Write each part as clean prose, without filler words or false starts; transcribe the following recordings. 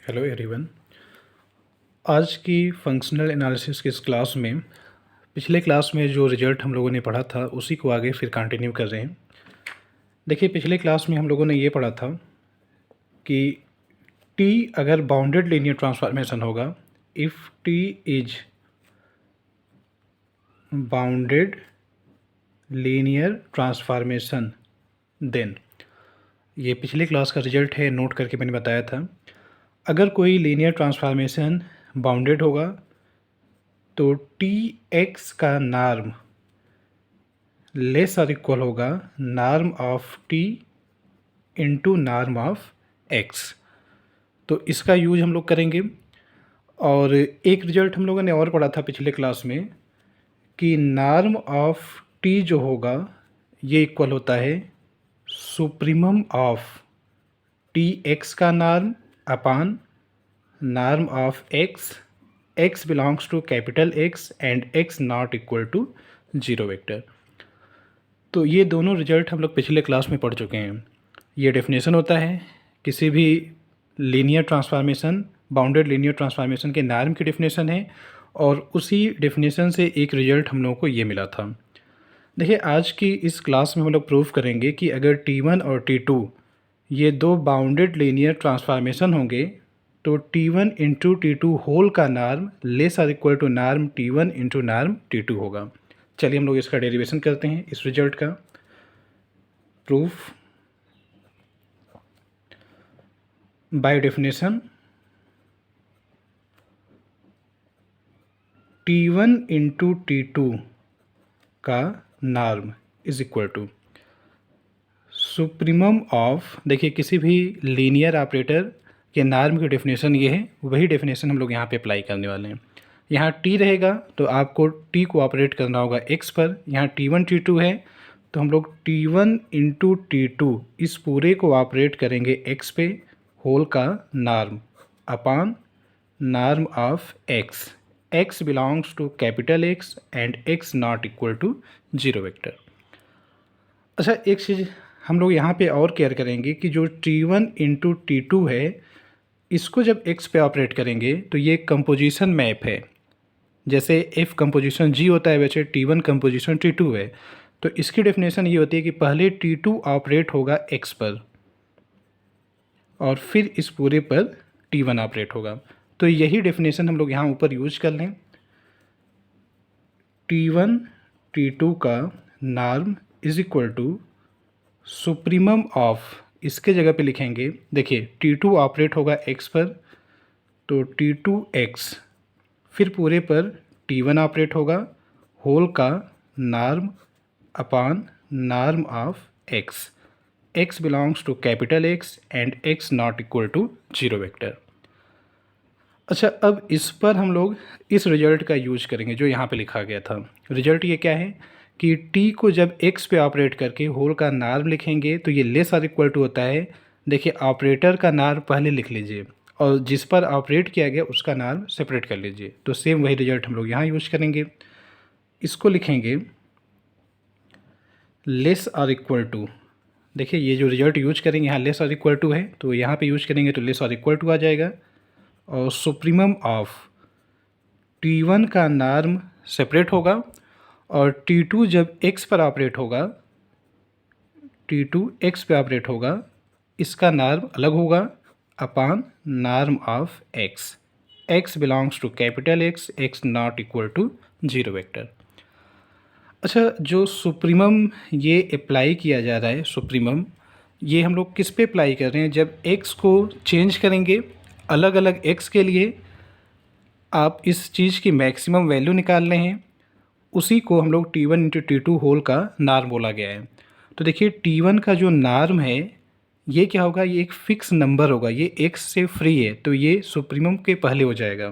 Hello everyone. आज की functional analysis की इस क्लास में पिछले क्लास में जो रिजल्ट हम लोगों ने पढ़ा था उसी को आगे फिर कंटिन्यू कर रहे हैं। देखिए, पिछले क्लास में हम लोगों ने ये पढ़ा था कि टी अगर बाउंडेड लीनियर ट्रांसफॉर्मेशन होगा, if T is bounded linear transformation then, ये पिछले क्लास का रिजल्ट है, नोट करके मैंने बताया था। अगर कोई लीनियर ट्रांसफॉर्मेशन बाउंडेड होगा तो टी एक्स का नार्म लेस और इक्वल होगा NAARM of T into NAARM of x. तो इसका यूज हम लोग करेंगे। और एक रिजल्ट हम लोगों ने और पढ़ा था पिछले क्लास में कि नार्म ऑफ टी जो होगा ये इक्वल होता है सुप्रीमम ऑफ टी एक्स का norm upon norm of x, x belongs to capital x and x not equal to zero vector. तो ये दोनों रिजल्ट हम लोग पिछले क्लास में पढ़ चुके हैं। ये डेफिनेशन होता है किसी भी linear transformation, bounded linear transformation के नार्म की डेफिनेशन है, और उसी डेफिनेशन से एक रिजल्ट हम लोगों को ये मिला था। देखिए, आज की इस क्लास में हम लोग प्रूव करेंगे कि अगर T1 और T2 ये दो बाउंडेड लीनियर ट्रांसफॉर्मेशन होंगे तो T1 इंटू T2 होल का नार्म लेस और equal to norm T1 into norm T2 होगा। चलिए हम लोग इसका डेरिवेशन करते हैं, इस रिजल्ट का proof. By definition T1 into T2 का norm is equal to supremum of, देखिए किसी भी लीनियर ऑपरेटर के नार्म की डेफिनेशन ये है, वही डेफिनेशन हम लोग यहाँ पे अप्लाई करने वाले हैं। यहाँ t रहेगा तो आपको t को ऑपरेट करना होगा x पर। यहाँ T1 T2 है तो हम लोग T1 इंटू T2 इस पूरे को ऑपरेट करेंगे x पे, होल का norm upon norm of x, x belongs to capital x and x not equal to zero vector. अच्छा, एक चीज़ हम लोग यहाँ पे और केयर करेंगे कि जो T1 इंटू T2 है, इसको जब x पे ऑपरेट करेंगे तो ये कंपोजिशन मैप है। जैसे F कंपोजिशन G होता है वैसे T1 कंपोजिशन T2 है। तो इसकी डेफिनेशन ये होती है कि पहले T2 ऑपरेट होगा x पर और फिर इस पूरे पर T1 ऑपरेट होगा। तो यही डेफिनेशन हम लोग यहाँ ऊपर यूज कर लें। T1 T2 का norm is equal to supremum of, इसके जगह पे लिखेंगे, देखिए T2 ऑपरेट होगा x पर तो T2x, फिर पूरे पर T1 ऑपरेट होगा, होल का norm upon norm of x, x belongs to capital x and x not equal to zero vector. अच्छा, अब इस पर हम लोग इस रिजल्ट का यूज करेंगे जो यहाँ पे लिखा गया था। रिजल्ट ये क्या है कि t को जब x पे ऑपरेट करके होल का नार्म लिखेंगे तो ये लेस और इक्वल टू होता है। देखिए, ऑपरेटर का नार्म पहले लिख लीजिए और जिस पर ऑपरेट किया गया उसका नार्म सेपरेट कर लीजिए। तो सेम वही रिजल्ट हम लोग यहाँ यूज करेंगे। इसको लिखेंगे लेस और इक्वल टू। देखिए, ये जो रिजल्ट यूज करेंगे यहाँ लेस और इक्वल टू है तो यहाँ पे यूज करेंगे तो लेस और इक्वल टू आ जाएगा। और सुप्रीमम ऑफ T1 का नार्म सेपरेट होगा और T2 जब x पर ऑपरेट होगा, T2 x पे ऑपरेट होगा, इसका नार्म अलग होगा upon norm of x, x belongs to capital x, x not equal to zero vector. अच्छा, जो सुप्रीमम ये अप्लाई किया जा रहा है, सुप्रीमम ये हम लोग किस पे अप्लाई कर रहे हैं? जब x को चेंज करेंगे अलग अलग x के लिए आप इस चीज़ की मैक्सिमम वैल्यू निकाल रहे हैं, उसी को हम लोग T1 इंटू T2 होल का नार्म बोला गया है। तो देखिए, T1 का जो नार्म है ये क्या होगा, ये एक फिक्स नंबर होगा, ये x से फ्री है तो ये सुप्रीमम के पहले हो जाएगा।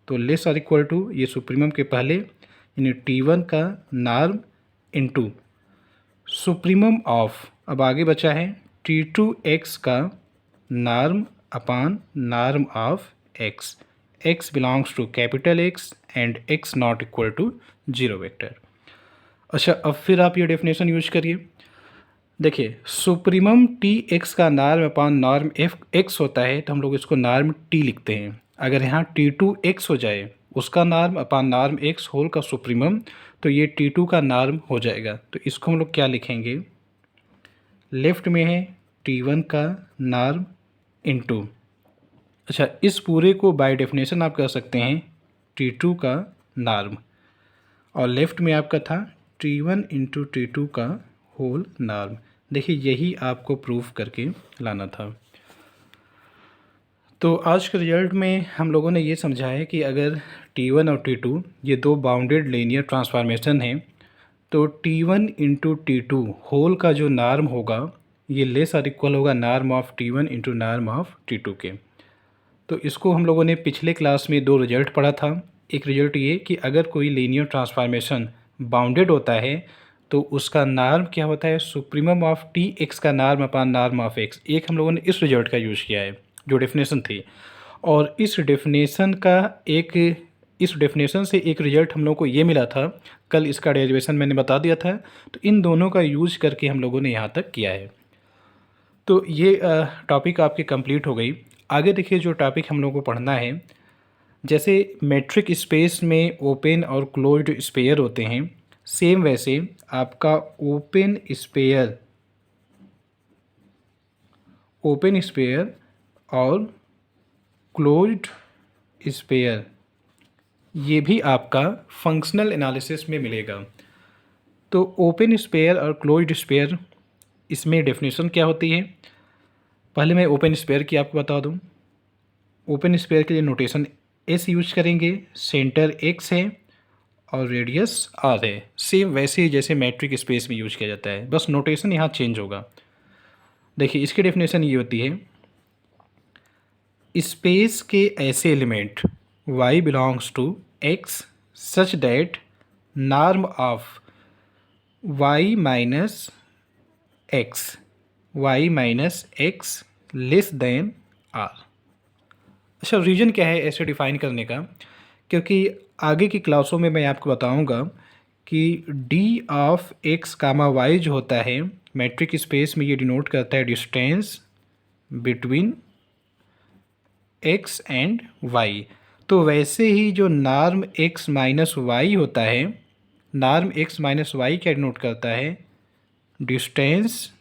तो लेस और इक्वल टू ये सुप्रीमम के पहले, यानी T1 का नार्म इंटू सुप्रीमम ऑफ, अब आगे बचा है T2x का norm upon norm of x, x belongs to capital x and x not equal to zero vector. अच्छा, अब फिर आप ये डेफिनेशन यूज करिए। देखिए सुप्रीमम टी एक्स का norm upon norm of x होता है, तो हम लोग इसको नॉर्म टी लिखते हैं। अगर यहाँ टी टू एक्स हो जाए, उसका norm upon norm x whole का सुप्रीमम, तो ये टी टू का नॉर्म हो जाएगा। तो इसको हम लोग क्या लिखेंगे, लेफ्ट में है टी वन का नॉर्म इनटू, अच्छा इस पूरे को बाय डेफिनेशन आप कह सकते हैं टी टू का नॉर्म, और लेफ्ट में आपका था T one into T two का होल नॉर्म। देखिए यही आपको प्रूफ करके लाना था। तो आज के रिजल्ट में हम लोगों ने ये समझा है कि अगर T1 और T2 ये दो बाउंडेड लीनियर ट्रांसफॉर्मेशन हैं, तो T1 इंटू T2 होल का जो नॉर्म होगा ये लेस और इक्वल होगा norm of T1 into norm of T2 के। तो इसको हम लोगों ने पिछले क्लास में दो रिजल्ट पढ़ा था। एक रिजल्ट ये कि अगर कोई लीनियर ट्रांसफॉर्मेशन बाउंडेड होता है तो उसका नॉर्म क्या होता है, सुप्रीमम ऑफ टी एक्स का norm upon norm of x. एक हम लोगों ने इस रिजल्ट का यूज़ किया है जो डेफिनेशन थी, और इस डेफिनेशन से एक रिजल्ट हम लोगों को ये मिला था, कल इसका डेरिवेशन मैंने बता दिया था। तो इन दोनों का यूज करके हम लोगों ने यहाँ तक किया है। तो ये टॉपिक आपकी कंप्लीट हो गई। आगे देखिए जो टॉपिक हम लोगों को पढ़ना है, जैसे मेट्रिक स्पेस में ओपन और क्लोज्ड स्पेयर होते हैं, सेम वैसे आपका ओपन स्पेयर और क्लोज्ड स्पेयर ये भी आपका फंक्शनल एनालिसिस में मिलेगा। तो ओपन स्पेयर और क्लोज्ड स्पेयर इसमें डेफिनेशन क्या होती है, पहले मैं ओपन स्पेयर की आपको बता दूं। ओपन स्पेयर के लिए नोटेशन एस यूज करेंगे, सेंटर एक्स है और रेडियस आर है, सेम वैसे ही जैसे मैट्रिक स्पेस में यूज किया जाता है, बस नोटेशन यहाँ चेंज होगा। देखिए इसकी डेफिनेशन ये होती है, स्पेस के ऐसे element y belongs to x such that norm of y minus x less than r। अच्छा रीज़न क्या है ऐसे डिफ़ाइन करने का, क्योंकि आगे की क्लासों में मैं आपको बताऊंगा कि d ऑफ x कामा y जो होता है मैट्रिक स्पेस में ये डिनोट करता है distance between x and y। तो वैसे ही जो नॉर्म x माइनस वाई होता है, नॉर्म x माइनस वाई क्या डिनोट करता है, distance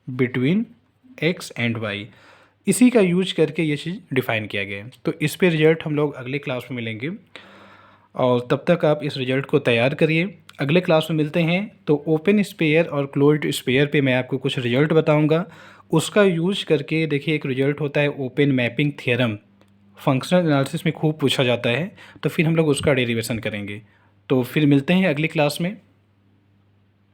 between x and y। इसी का यूज करके ये चीज़ डिफ़ाइन किया गया है। तो इस पे रिजल्ट हम लोग अगले क्लास में मिलेंगे, और तब तक आप इस रिजल्ट को तैयार करिए। अगले क्लास में मिलते हैं। तो ओपन स्पेयर और क्लोज्ड स्पेयर पे मैं आपको कुछ रिजल्ट बताऊंगा, उसका यूज करके देखिए एक रिजल्ट होता है open mapping theorem, functional analysis में खूब पूछा जाता है, तो फिर हम लोग उसका डेरिवेशन करेंगे। तो फिर मिलते हैं अगली क्लास में।